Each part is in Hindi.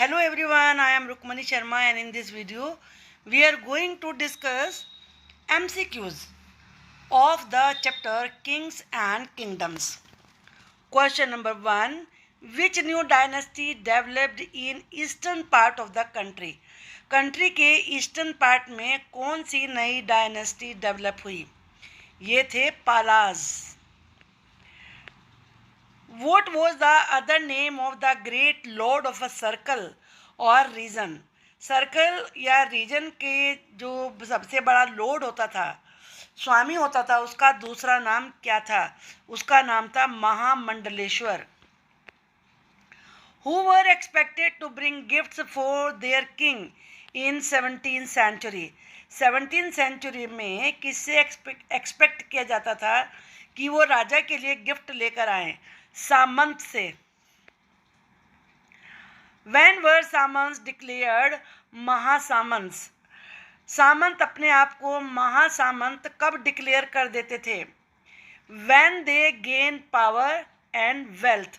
Hello everyone, I am Rukmani Sharma and in this video we are going to discuss MCQs of the chapter Kings and Kingdoms. Question number 1. Which new dynasty developed in eastern part of the country? Country के ईस्टर्न पार्ट में कौन सी नई डायनेस्टी डेवलप हुई? ये थे Palas. What was the other name of the great lord of a circle और रीजन? सर्कल या रीजन के जो सबसे बड़ा लॉर्ड होता था, स्वामी होता था, उसका दूसरा नाम क्या था? उसका नाम था महामंडलेश्वर. Who were expected to bring gifts for their king in 17th century? 17th century में किससे एक्सपेक्ट किया जाता था कि वो राजा के लिए गिफ्ट लेकर आए? सामंत से. When were Samant declared महासामंत? सामंत अपने आप को महासामंत कब डिक्लेयर कर देते थे? When they gain power and wealth.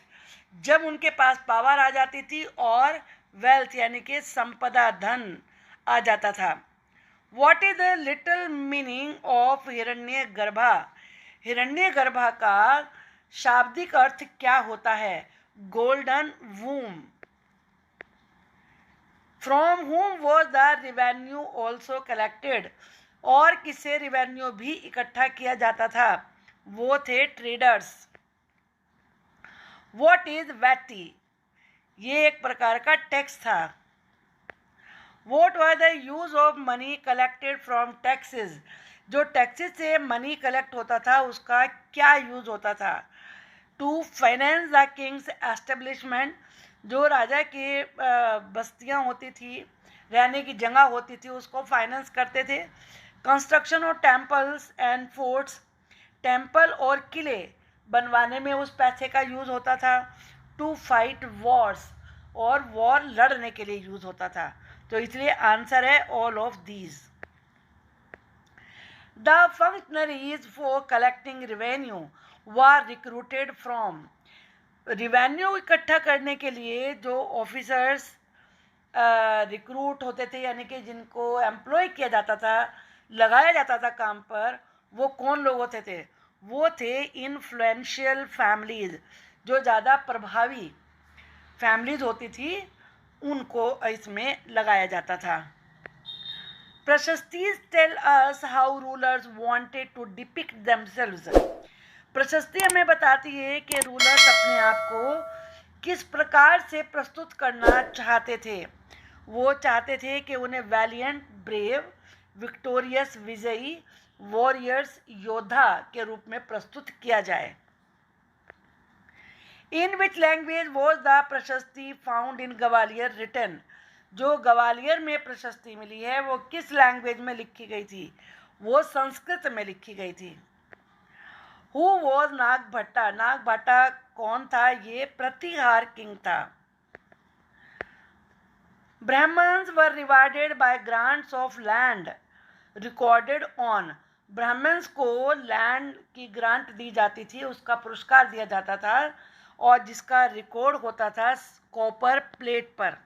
जब उनके पास पावर आ जाती थी और वेल्थ यानी कि संपदा, धन आ जाता था. What is the little meaning of हिरण्यगर्भा? हिरण्यगर्भा का शाब्दिक अर्थ क्या होता है? Golden womb. From whom was the revenue also collected? और किससे रिवेन्यू भी इकट्ठा किया जाता था? वो थे ट्रेडर्स. What is वैटी? ये एक प्रकार का टैक्स था. What was the use of money collected from taxes? जो टैक्सेस से मनी कलेक्ट होता था उसका क्या यूज होता था? To finance the king's establishment. जो राजा की बस्तियां होती थी, रहने की जगह होती थी, उसको फाइनेंस करते थे. Construction of temples and forts. Temple और किले बनवाने में उस पैसे का यूज होता था. To fight wars. और वॉर लड़ने के लिए यूज होता था. तो इसलिए आंसर है all of these. The functionaries for collecting revenue were recruited from. Revenue इकट्ठा करने के लिए जो ऑफिसर्स रिक्रूट होते थे, यानी कि जिनको एम्प्लॉय किया जाता था, लगाया जाता था काम पर, वो कौन लोग होते थे? वो थे इन्फ्लुएंशियल फैमिलीज. जो ज़्यादा प्रभावी फैमिलीज होती थी उनको इसमें लगाया जाता था. Prashasti tell us how rulers wanted to depict themselves. प्रशस्ति हमें बताती है कि रूलर्स अपने आप को किस प्रकार से प्रस्तुत करना चाहते थे. वो चाहते थे कि उन्हें वैलियंट, ब्रेव, विक्टोरियस, विजयी, वॉरियर्स, योद्धा के रूप में प्रस्तुत किया जाए. इन विच लैंग्वेज वॉज द प्रशस्ति फाउंड इन ग्वालियर रिटन. जो ग्वालियर में प्रशस्ति मिली है वो किस लैंग्वेज में लिखी गई थी? वो संस्कृत में लिखी गई थी. Who was Nagabhatta. नागभट्टा कौन था? ये प्रतिहार किंग था. Brahmins were rewarded by grants of land recorded on. Brahmins को लैंड की ग्रांट दी जाती थी, उसका पुरस्कार दिया जाता था और जिसका रिकॉर्ड होता था कॉपर प्लेट पर.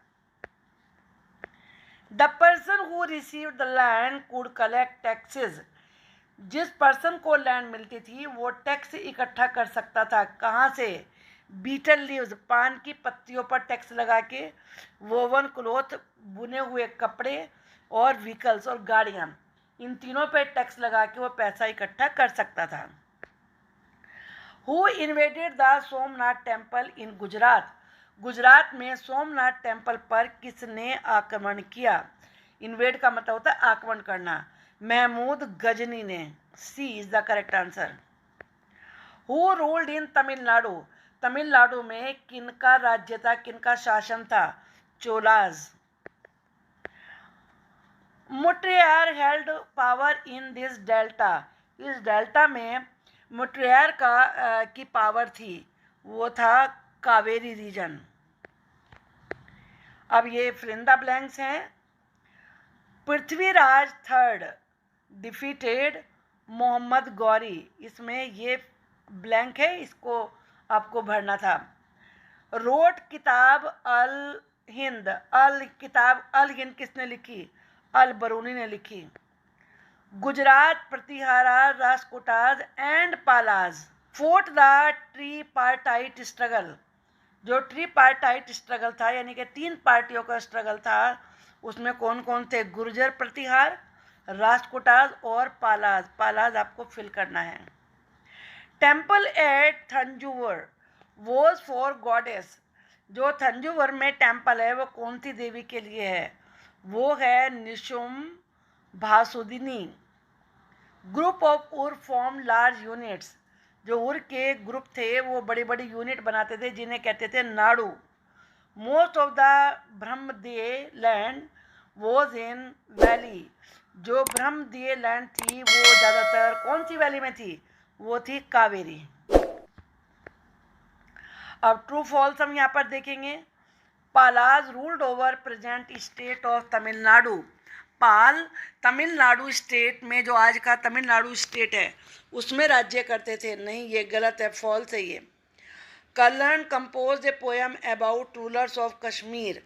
The person who receive the land could collect taxes. जिस पर्सन को लैंड मिलती थी वो टैक्स इकट्ठा कर सकता था. कहाँ से? बीटल लीव्स, पान की पत्तियों पर टैक्स लगा के. वोवन क्लोथ, बुने हुए कपड़े, और व्हीकल्स और गाड़ियाँ, इन तीनों पे टैक्स लगा के वो पैसा इकट्ठा कर सकता था. Who invaded the Somnath temple in Gujarat. Gujarat में सोमनाथ टेम्पल पर किसने आक्रमण किया? इन्वेड का मतलब होता है आक्रमण करना. महमूद गजनी ने. C is the correct answer. Who ruled in Tamil Nadu. Tamil Nadu में किनका राज्य था, किनका शासन था? Cholas. Muttaraiyar held power in this delta. इस डेल्टा में मुट्रियर की पावर थी, वो था कावेरी रीजन. अब ये फिलिंदा ब्लैंक्स हैं. Prithviraj third defeated Mohammad Ghori. इसमें ये ब्लैंक है, इसको आपको भरना था. रोट किताब अल हिंद, अल किताब अल हिंद किसने लिखी? अल बरूनी ने लिखी। Gujarat, Pratihara, Rashtrakutas and Palas fought the tripartite struggle. जो ट्रीपार्टाइट स्ट्रगल था, यानी कि 3 पार्टियों का स्ट्रगल था, उसमें कौन कौन थे? गुर्जर, प्रतिहार, राजकोटाज और पालाज। पालाज आपको फिल करना है। Temple at Thanjavur was for goddess. जो थंजुवर में टेम्पल है वो कौन सी देवी के लिए है? वो है निशुम भासुदिनी। ग्रुप ऑफ उर फॉर्म लार्ज यूनिट्स। जो उर के ग्रुप थे वो बड़ी बड़ी यूनिट बनाते थे जिन्हें कहते थे nadu. Most of the brahmadeya land was in valley. जो ब्रह्मदेय लैंड थी वो ज़्यादातर कौन सी वैली में थी? वो थी कावेरी। अब ट्रू फॉल्स हम यहाँ पर देखेंगे। Palas ruled over present state of Tamil Nadu. Pal Tamil Nadu state में, जो आज का तमिलनाडु स्टेट है, उसमें राज्य करते थे। नहीं, ये गलत है, फॉल्स है ये। Kalhana compose a poem about rulers of Kashmir.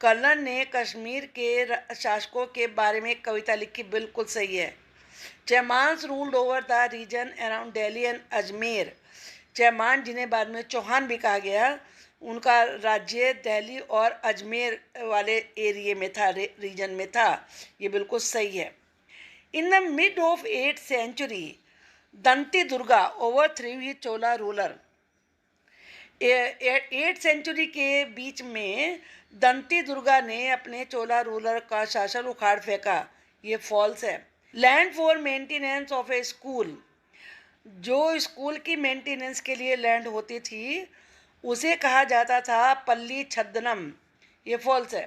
Kalhana ने कश्मीर के शासकों के बारे में एक कविता लिखी, बिल्कुल सही है। Chauhans ruled over the region around Delhi and Ajmer. Chauhan, जिन्हें बाद में चौहान भी कहा गया, उनका राज्य दिल्ली और अजमेर वाले एरिए में था, रीजन में था। ये बिल्कुल सही है। In the mid of 8th century Danti Durga overthrew the Chola ruler. 8th century के बीच में दंती दुर्गा ने अपने चोला रूलर का शासन उखाड़ फेंका। ये फॉल्स है। Land for maintenance of A school. जो स्कूल की मेंटेनेंस के लिए लैंड होती थी उसे कहा जाता था पल्ली छद्दनम। ये फॉल्स है।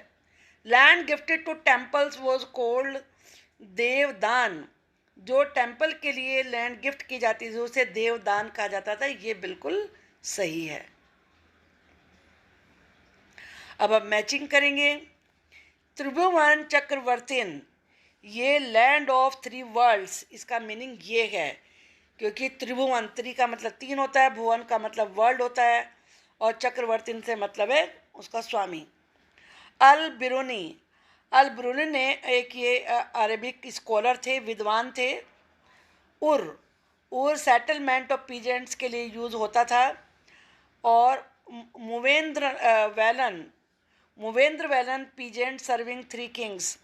Land gifted to temples was called devadana. जो टेम्पल के लिए लैंड गिफ्ट की जाती थी उसे देवदान कहा जाता था। ये बिल्कुल सही है। अब मैचिंग करेंगे। त्रिभुवन चक्रवर्तीन, ये लैंड ऑफ 3 वर्ल्ड्स, इसका मीनिंग ये है क्योंकि त्रिभुवन, त्रि का मतलब 3 होता है, भुवन का मतलब वर्ल्ड होता है, और चक्रवर्तीन से मतलब है उसका स्वामी। अल बिरूनी, अल बिरूनी ने एक ये अरबिक स्कॉलर थे, विद्वान थे। उर सेटलमेंट ऑफ पीजेंट्स के लिए यूज़ होता था। और मुवेंद्र वैलन पीजेंट सर्विंग 3 किंग्स,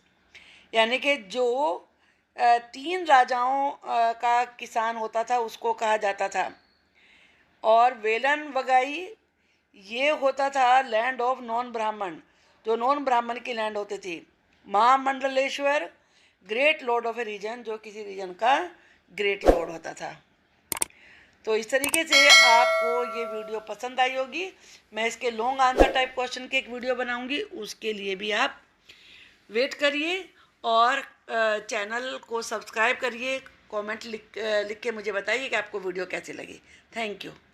यानी कि जो 3 राजाओं का किसान होता था उसको कहा जाता था। और वेलन वगाई, ये होता था लैंड ऑफ नॉन ब्राह्मण, जो नॉन ब्राह्मण की लैंड होती थी। Mahamandaleshwar great lord of a region, जो किसी रीजन का ग्रेट लॉर्ड होता था। तो इस तरीके से आपको ये वीडियो पसंद आई होगी। मैं इसके लॉन्ग आंसर टाइप क्वेश्चन की एक वीडियो बनाऊंगी, उसके लिए भी आप वेट करिए और चैनल को सब्सक्राइब करिए। कमेंट लिख के मुझे बताइए कि आपको वीडियो कैसी लगी। Thank you.